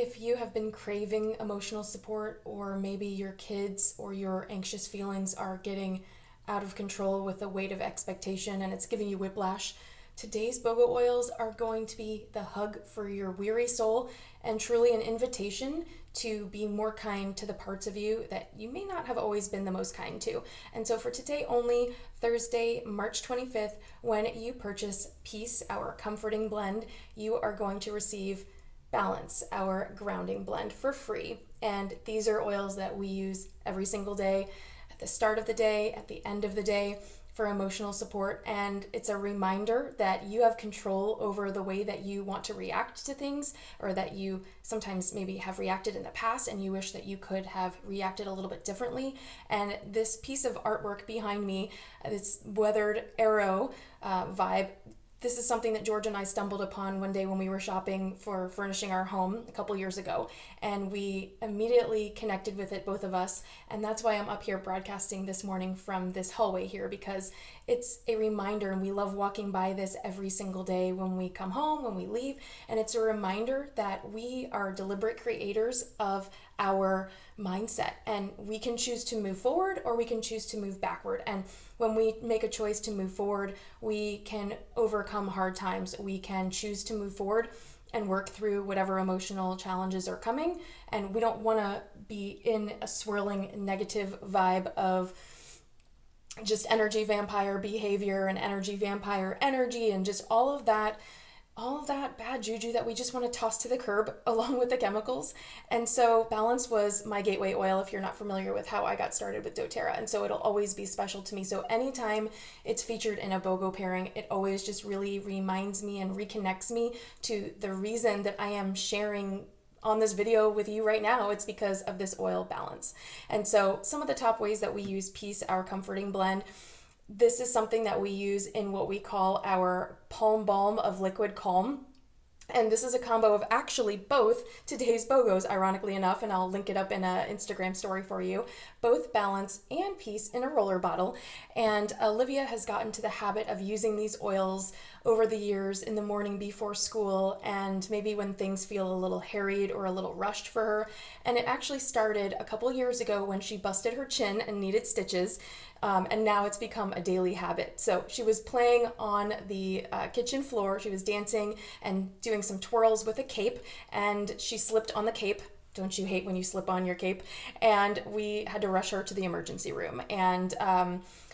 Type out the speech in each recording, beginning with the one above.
If you have been craving emotional support, or maybe your kids or your anxious feelings are getting out of control with the weight of expectation and it's giving you whiplash, today's BoGo oils are going to be the hug for your weary soul and truly an invitation to be more kind to the parts of you that you may not have always been the most kind to. And so for today only, Thursday, March 25th, when you purchase Peace, our comforting blend, you are going to receive Balance, our grounding blend, for free. And these are oils that we use every single day, at the start of the day, at the end of the day, for emotional support. And it's a reminder that you have control over the way that you want to react to things, or that you sometimes maybe have reacted in the past and you wish that you could have reacted a little bit differently. And this piece of artwork behind me, this weathered arrow vibe, this is something that George and I stumbled upon one day when we were shopping for furnishing our home a couple years ago, and we immediately connected with it, both of us, and that's why I'm up here broadcasting this morning from this hallway here, because it's a reminder, and we love walking by this every single day when we come home, when we leave, and it's a reminder that we are deliberate creators of our mindset, and we can choose to move forward or we can choose to move backward. And when we make a choice to move forward, we can overcome hard times. We can choose to move forward and work through whatever emotional challenges are coming. And we don't want to be in a swirling negative vibe of just energy vampire behavior and energy vampire energy and just all of that bad juju that we just want to toss to the curb along with the chemicals. And so Balance was my gateway oil, if you're not familiar with how I got started with doTERRA. And so it'll always be special to me. So anytime it's featured in a BoGo pairing, it always just really reminds me and reconnects me to the reason that I am sharing on this video with you right now. It's because of this oil, Balance. And so some of the top ways that we use Peace, our comforting blend, this is something that we use in what we call our Palm Balm of Liquid Calm. And this is a combo of actually both today's BoGos, ironically enough, and I'll link it up in an Instagram story for you, both Balance and Peace in a roller bottle. And Olivia has gotten to the habit of using these oils over the years in the morning before school, and maybe when things feel a little harried or a little rushed for her. And it actually started a couple years ago when she busted her chin and needed stitches. And now it's become a daily habit. So she was playing on the kitchen floor. She was dancing and doing some twirls with a cape, and she slipped on the cape. Don't you hate when you slip on your cape? And we had to rush her to the emergency room. And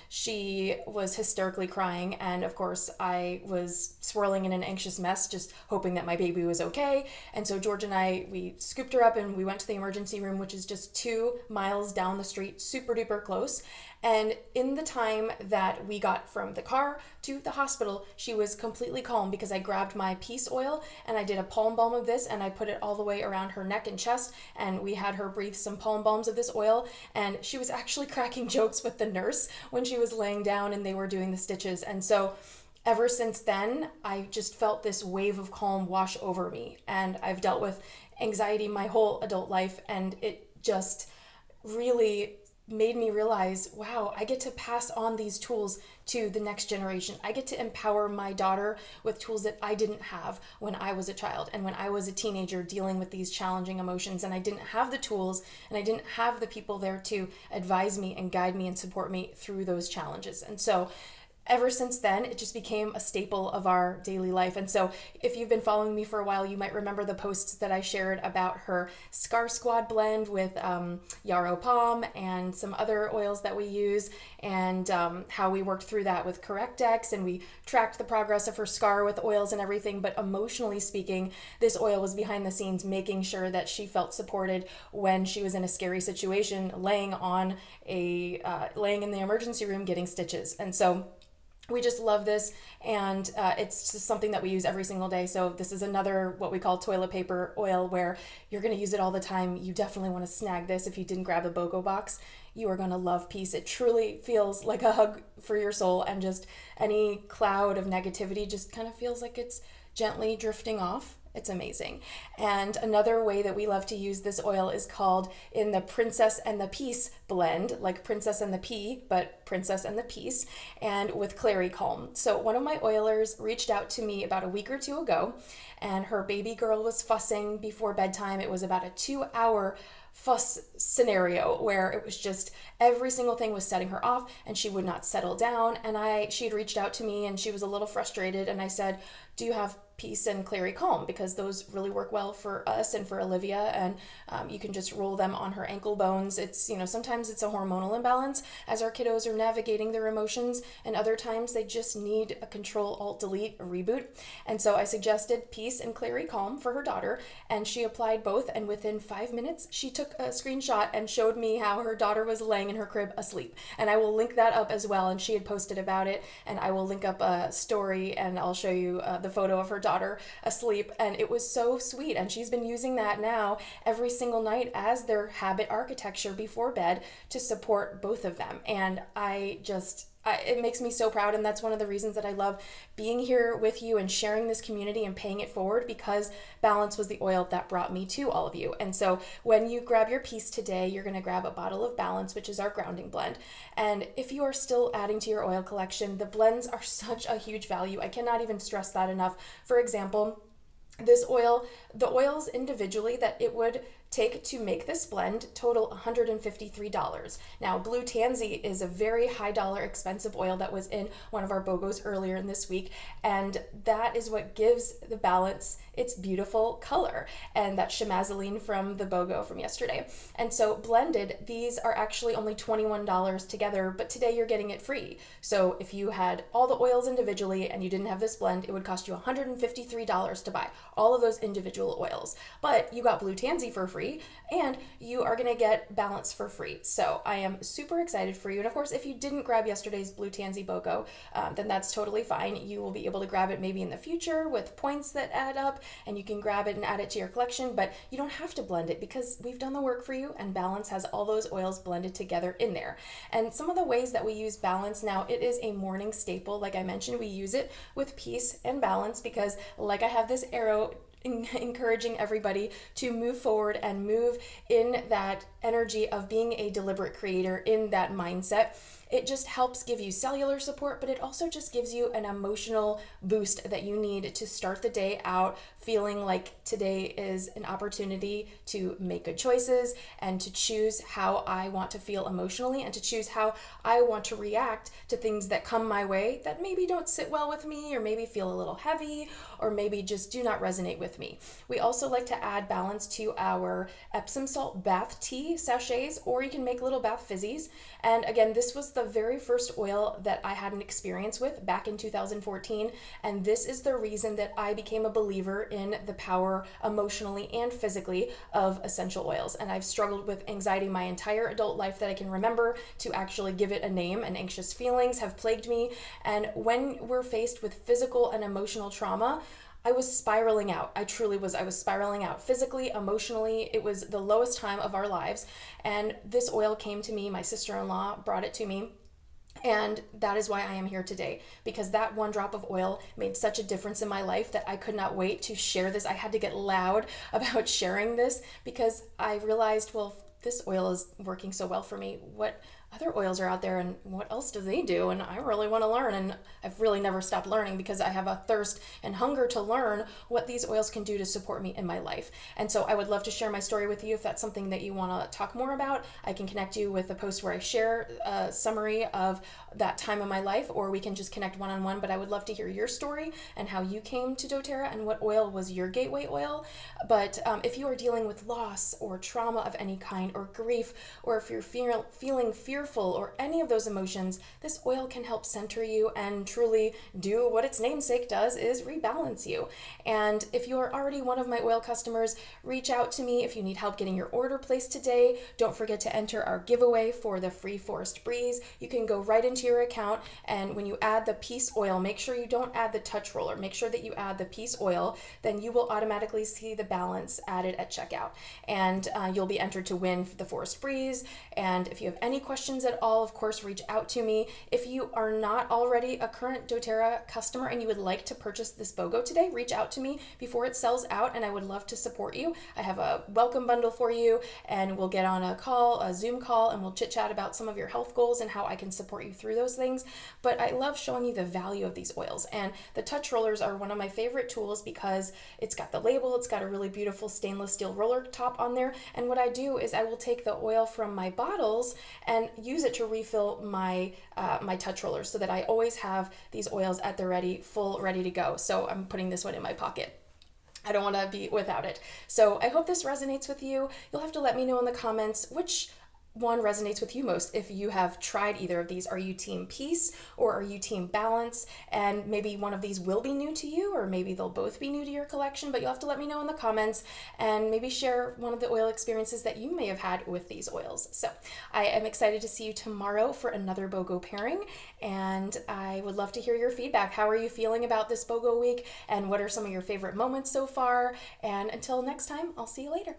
she was hysterically crying, and of course I was swirling in an anxious mess, just hoping that my baby was okay. And so George and I, we scooped her up and we went to the emergency room, which is just 2 miles down the street, super duper close. And in the time that we got from the car to the hospital, she was completely calm because I grabbed my Peace oil and I did a palm balm of this and I put it all the way around her neck and chest, and we had her breathe some palm balms of this oil. And she was actually cracking jokes with the nurse when she was laying down and they were doing the stitches. And so ever since then, I just felt this wave of calm wash over me. And I've dealt with anxiety my whole adult life, and it just really made me realize, wow, I get to pass on these tools to the next generation. I get to empower my daughter with tools that I didn't have when I was a child and when I was a teenager dealing with these challenging emotions, and I didn't have the tools and I didn't have the people there to advise me and guide me and support me through those challenges. And so ever since then, it just became a staple of our daily life. And so if you've been following me for a while, you might remember the posts that I shared about her Scar Squad blend with Yarrow Palm and some other oils that we use, and how we worked through that with Correctex, and we tracked the progress of her scar with oils and everything. But emotionally speaking, this oil was behind the scenes making sure that she felt supported when she was in a scary situation, laying in the emergency room getting stitches. And so we just love this, and it's just something that we use every single day. So this is another what we call toilet paper oil, where you're going to use it all the time. You definitely want to snag this if you didn't grab the BoGo box. You are going to love Peace. It truly feels like a hug for your soul, and just any cloud of negativity just kind of feels like it's gently drifting off. It's amazing. And another way that we love to use this oil is called in the Princess and the Peace blend, like Princess and the Pea, but Princess and the Peace, and with Clary Calm. So one of my oilers reached out to me about a week or two ago, and her baby girl was fussing before bedtime. It was about a 2-hour fuss scenario where it was just every single thing was setting her off and she would not settle down. And she had reached out to me and she was a little frustrated, and I said, do you have Peace and Clary Calm? Because those really work well for us and for Olivia, and you can just roll them on her ankle bones. It's, sometimes it's a hormonal imbalance as our kiddos are navigating their emotions, and other times they just need a Control Alt Delete, a reboot. And so I suggested Peace and Clary Calm for her daughter, and she applied both, and within 5 minutes she took a screenshot and showed me how her daughter was laying in her crib asleep. And I will link that up as well, and she had posted about it, and I will link up a story and I'll show you the photo of her daughter asleep, and it was so sweet. And she's been using that now every single night as their habit architecture before bed to support both of them. And it makes me so proud, and that's one of the reasons that I love being here with you and sharing this community and paying it forward, because Balance was the oil that brought me to all of you. And so when you grab your Peace today, you're going to grab a bottle of Balance, which is our grounding blend. And if you are still adding to your oil collection, the blends are such a huge value. I cannot even stress that enough. For example, this oil, the oils individually that it would take to make this blend total $153. Now, Blue Tansy is a very high dollar expensive oil that was in one of our BoGos earlier in this week, and that is what gives the Balance its beautiful color, and that's Chamazoline from the BoGo from yesterday. And so blended, these are actually only $21 together, but today you're getting it free. So if you had all the oils individually and you didn't have this blend, it would cost you $153 to buy all of those individual oils. But you got Blue Tansy for free, and you are going to get Balance for free. So I am super excited for you. And of course, if you didn't grab yesterday's Blue Tansy BoGo, then that's totally fine. You will be able to grab it maybe in the future with points that add up, and you can grab it and add it to your collection, but you don't have to blend it because we've done the work for you, and Balance has all those oils blended together in there. And some of the ways that we use Balance now, it is a morning staple. Like I mentioned, we use it with Peace and Balance because, like, I have this arrow encouraging everybody to move forward and move in that energy of being a deliberate creator, in that mindset. It just helps give you cellular support, but it also just gives you an emotional boost that you need to start the day out feeling like today is an opportunity to make good choices and to choose how I want to feel emotionally and to choose how I want to react to things that come my way that maybe don't sit well with me, or maybe feel a little heavy, or maybe just do not resonate with me. We also like to add Balance to our Epsom salt bath tea sachets, or you can make little bath fizzies. And again, this was the very first oil that I had an experience with back in 2014, and this is the reason that I became a believer in the power emotionally and physically of essential oils. And I've struggled with anxiety my entire adult life that I can remember to actually give it a name, and anxious feelings have plagued me. And when we're faced with physical and emotional trauma, I was spiraling out. I truly was. I was spiraling out physically, emotionally. It was the lowest time of our lives. And this oil came to me. My sister-in-law brought it to me. And that is why I am here today, because that one drop of oil made such a difference in my life that I could not wait to share this. I had to get loud about sharing this because I realized, well, this oil is working so well for me. What other oils are out there and what else do they do? And I really want to learn, and I've really never stopped learning because I have a thirst and hunger to learn what these oils can do to support me in my life. And so I would love to share my story with you. If that's something that you want to talk more about, I can connect you with a post where I share a summary of that time in my life, or we can just connect one-on-one. But I would love to hear your story and how you came to doTERRA and what oil was your gateway oil. But if you are dealing with loss or trauma of any kind, or grief, or if you're feeling fearful or any of those emotions, this oil can help center you and truly do what its namesake does, is rebalance you. And if you are already one of my oil customers, reach out to me if you need help getting your order placed today. Don't forget to enter our giveaway for the free Forest Breeze. You can go right into your account, and when you add the Peace oil, make sure you don't add the touch roller. Make sure that you add the Peace oil, then you will automatically see the Balance added at checkout, and you'll be entered to win the Forest Breeze. And if you have any questions questions at all, of course, reach out to me. If you are not already a current doTERRA customer and you would like to purchase this BoGo today, reach out to me before it sells out, and I would love to support you. I have a welcome bundle for you, and we'll get on a Zoom call, and we'll chit chat about some of your health goals and how I can support you through those things. But I love showing you the value of these oils, and the touch rollers are one of my favorite tools because it's got the label, it's got a really beautiful stainless steel roller top on there, and what I do is I will take the oil from my bottles and use it to refill my my touch rollers, so that I always have these oils at the ready, ready to go. So I'm putting this one in my pocket. I don't want to be without it. So I hope this resonates with you. You'll have to let me know in the comments which one resonates with you most. If you have tried either of these, are you team peace or are you team balance? And maybe one of these will be new to you, or maybe they'll both be new to your collection, but you'll have to let me know in the comments and maybe share one of the oil experiences that you may have had with these oils. So I am excited to see you tomorrow for another BoGo pairing, and I would love to hear your feedback. How are you feeling about this BoGo week, and what are some of your favorite moments so far? And until next time, I'll see you later.